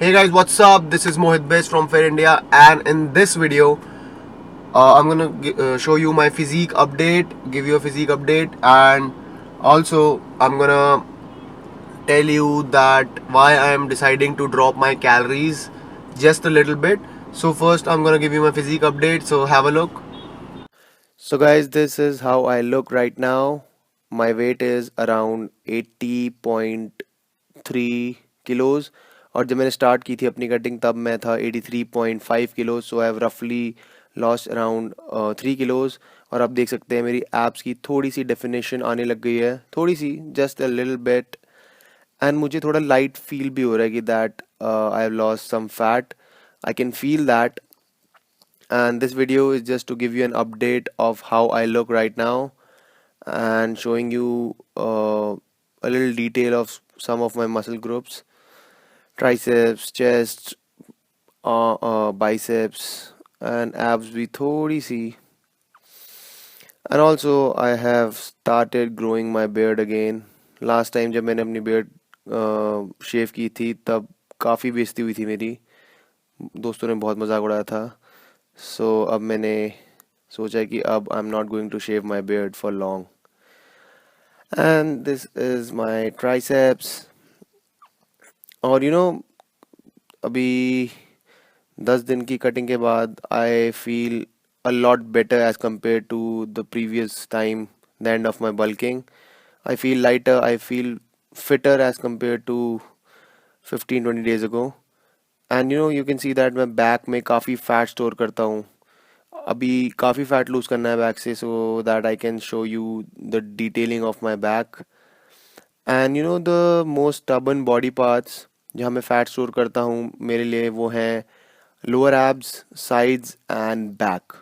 Hey guys, what's up? This is Mohit Best from Fair India, and in this video, I'm gonna show you my physique update, give you a physique update, and also I'm gonna tell you that why I am deciding to drop my calories just a little bit. So first, I'm gonna give you my physique update. So have a look. So guys, this is how I look right now. My weight is around 80.3 kilos और जब मैंने start की थी अपनी cutting तब मैं था 83.5 kilos. So I have रफली लॉस्ट अराउंड 3 किलोज. और आप देख सकते हैं मेरी एब्स की थोड़ी सी डेफिनेशन आने लग गई है, थोड़ी सी, just a little bit. And मुझे थोड़ा लाइट फील भी हो रहा है कि that I have lost some fat. I can feel that. And this video is just to give you an update of how I look right now and showing you a little detail of some of my muscle groups: triceps, chest, biceps, and abs भी थोड़ी सी. And also I have started growing my beard again. Last time जब मैंने अपनी beard शेव की थी तब काफ़ी बेइज्जती हुई थी मेरी, दोस्तों ने बहुत मजाक उड़ाया था. सो अब मैंने सोचा है कि अब I am not going to shave my beard for long. And this is my triceps. और अभी 10 दिन की कटिंग के बाद I feel a lot better as compare to the previous time, the end of my bulking. I feel lighter, I feel fitter as compared to 15-20 days ago. And you can see that मैं back में काफ़ी fat store करता हूँ. अभी काफ़ी fat loose करना है back से, so that I can show you the detailing of my back. And the most stubborn body parts जहाँ मैं फैट स्टोर करता हूँ मेरे लिए वो हैं lower abs, sides and back.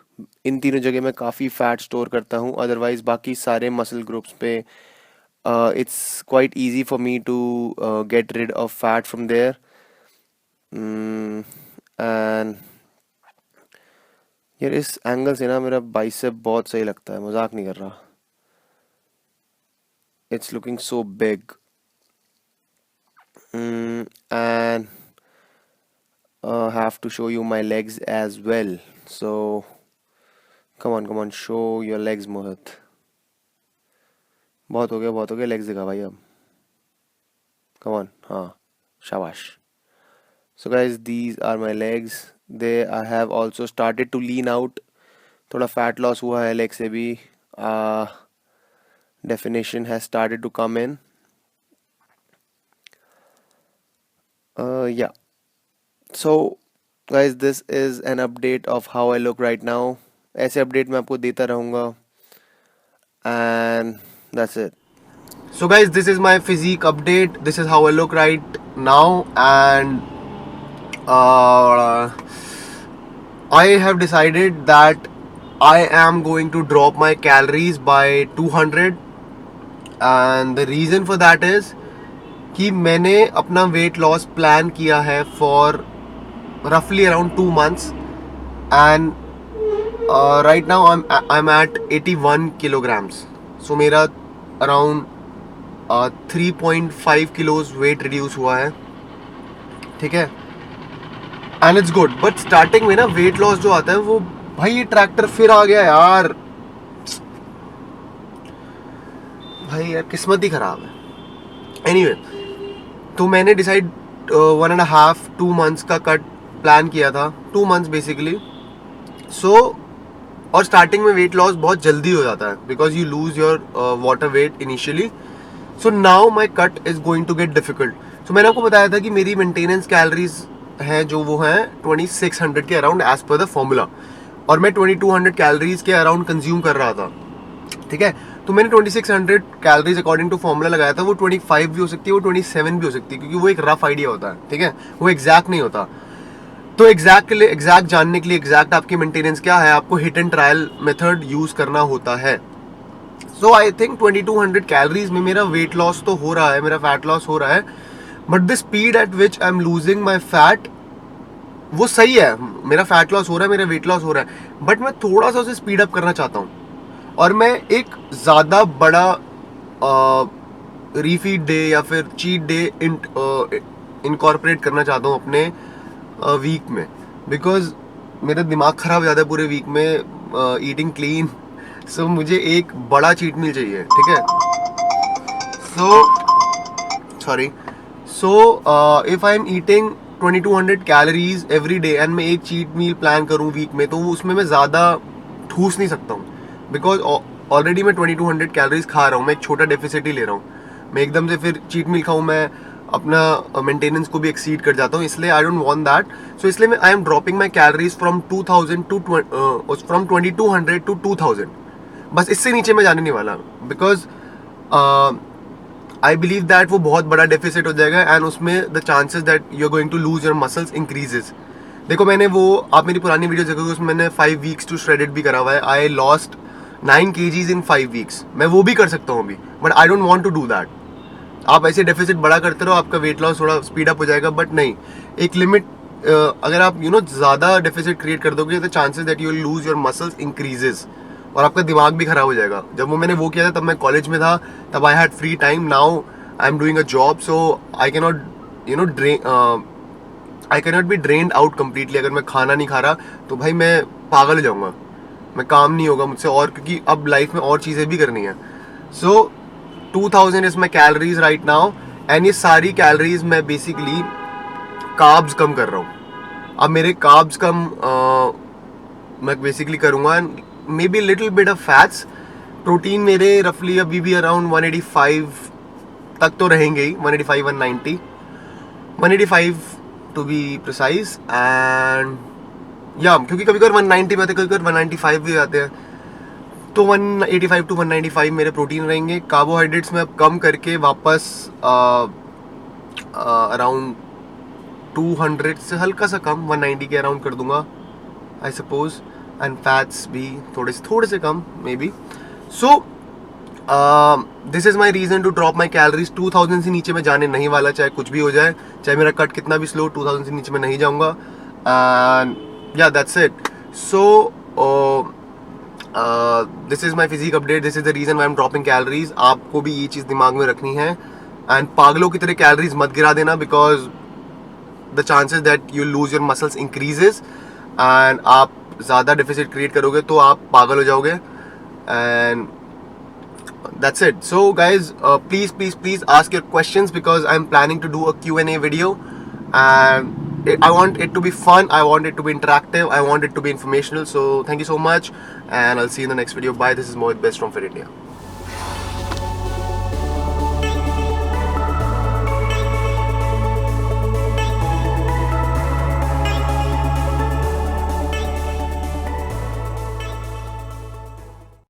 इन तीनों जगह मैं काफ़ी फैट स्टोर करता हूँ. अदरवाइज बाकी सारे मसल ग्रुप्स पे it's quite easy for me to get rid of fat from there. And यार इस एंगल से ना मेरा बाइसेप बहुत सही लगता है, मजाक नहीं कर रहा. It's looking so big. And have to show you my legs as well. So come on, show your legs, Mohit. बहुत हो गया, लेग्स दिखा भाई अब. Come on, हाँ, शाबाश. So guys, these are my legs. I have also started to lean out. थोड़ा fat loss हुआ है legs से भी. Definition has started to come in. Yeah. So guys, this is an update of how I look right now. ऐसे update मैं आपको देता रहूँगा. And that's it. So guys, this is my physique update. This is how I look right now, and I have decided that I am going to drop my calories by 200. And the reason for that is कि मैंने अपना weight loss plan किया है for roughly around 2 months, and right now I'm at 81 kilograms. So मेरा around 3.5 kilos weight reduce हुआ है, ठीक है. And it's good. But starting में ना वेट लॉस जो आता है वो, भाई ये ट्रैक्टर फिर आ गया यार, भाई यार किस्मत ही खराब है. एनीवे, तो मैंने डिसाइड 1.5-2 months का कट प्लान किया था, 2 months बेसिकली. सो और स्टार्टिंग में वेट लॉस बहुत जल्दी हो जाता है because you lose your water weight initially. So now my cut is going to get difficult. So मैंने आपको बताया था कि मेरी मेंटेनेंस कैलोरीज हैं जो वो हैं 2600 के around as per the formula, और मैं 2200 कैलोरीज के अराउंड कंज्यूम कर रहा था, ठीक है. तो मैंने 2600 कैलोरीज अकॉर्डिंग टू फॉर्मूला लगाया था. वो 25 भी हो सकती है, वो 27 भी हो सकती है, क्योंकि वो एक रफ आइडिया होता है, ठीक है, वो एग्जैक्ट नहीं होता. तो एग्जैक्ट जानने के लिए, एग्जैक्ट आपकी मेंटेनेंस क्या है, आपको hit and trial method use करना होता है. सो आई थिंक 2200 कैलोरीज में मेरा वेट लॉस तो हो रहा है, मेरा फैट लॉस हो रहा है, but the speed at which I am losing my fat वो सही है. मेरा फैट लॉस हो रहा है, मेरा वेट लॉस हो रहा है, बट मैं थोड़ा सा उसे स्पीड अप करना चाहता हूँ. और मैं एक ज़्यादा बड़ा रीफीड डे या फिर चीट डे इनकॉर्पोरेट करना चाहता हूँ अपने वीक में, बिकॉज मेरा दिमाग खराब हो जाता है पूरे वीक में ईटिंग क्लीन। सो मुझे एक बड़ा चीट मील चाहिए, ठीक है। So sorry, so if I am eating 2200 calories every day and मैं एक चीट मील प्लान करूँ वीक में, तो उसमें मैं ज़्यादा ठूस नहीं सकता हूँ, बिकॉज ऑलरेडी मैं 2200 कैलोरीज खा रहा हूँ। मैं एक छोटा डेफिसिट ही ले रहा हूँ। मैं एकदम से फिर चीट मील खाऊँ, मैं अपना मेंटेनेंस को भी एक्सीड कर जाता हूँ, इसलिए I don't want that. So इसलिए मैं I am dropping my calories from 2000 to from 2200 to 2000। बस इससे नीचे मैं जाने नहीं वाला, बिकॉज आई बिलीव दैट वो बहुत बड़ा डेफिसिट हो जाएगा एंड उसमें the chances that you are going to lose your muscles increases. देखो मैंने वो, आप मेरी पुरानी वीडियो देखोगे, उसमें मैंने 5 वीक्स टू श्रेडेड भी करा हुआ है। I lost 9 kgs in 5 weeks. मैं वो भी कर सकता हूँ अभी, but I don't want to do that. आप ऐसे डेफिसिट बड़ा करते रहो, आपका वेट लॉस थोड़ा स्पीड अप हो जाएगा, बट नहीं, एक लिमिट, अगर आप ज़्यादा डेफिसिट क्रिएट कर दोगे, the chances that you will lose your muscles increases और आपका दिमाग भी खराब हो जाएगा। जब वो मैंने वो किया था तब मैं कॉलेज में था, तब I had free time. Now I am doing a job, so I can not I can not be drained out completely. अगर मैं खाना नहीं खा रहा तो भाई मैं पागल हो जाऊंगा, मैं काम नहीं होगा मुझसे, और क्योंकि अब लाइफ में और चीज़ें भी करनी है। सो 2000 is my calories right now, and ये सारी कैलोरीज मैं बेसिकली कार्ब्स कम कर रहा हूँ। अब मेरे कार्ब्स कम मैं बेसिकली करूँगा, may be little bit of fats. Protein मेरे रफली अभी भी अराउंड 185 तक तो रहेंगे ही, 185 190 185 टू बी प्रिसाइज। एंड या क्योंकि कभी कभी 190 में आते, कभी कभी 195 भी आते हैं, तो 185 टू 195 मेरे प्रोटीन रहेंगे। कार्बोहाइड्रेट्स में अब कम करके वापस अराउंड 200 से हल्का सा कम 190 के अराउंड कर दूंगा आई सपोज, एंड फैट्स भी थोड़े से कम maybe. So this is my reason to drop my calories. 2000 से नीचे मैं जाने नहीं वाला, चाहे कुछ भी हो जाए, चाहे मेरा कट कितना भी स्लो, 2000 से नीचे मैं नहीं जाऊंगा। एंड या that's it. So this is my physique update, this is the reason I am dropping calories. आपको भी ये चीज़ दिमाग में रखनी है, एंड पागलों की तरह कैलोरीज मत गिरा देना, because the chances that you lose your muscles increases, and आप ज़्यादा डेफिसिट क्रिएट करोगे तो आप पागल हो जाओगे। And that's it. So guys, please ask your questions, because I'm planning to do a Q&A video, and I want it to be fun, I want it to be interactive, I want it to be informational. So thank you so much, and I'll see you in the next video. Bye. This is Mohit Best from Fit India.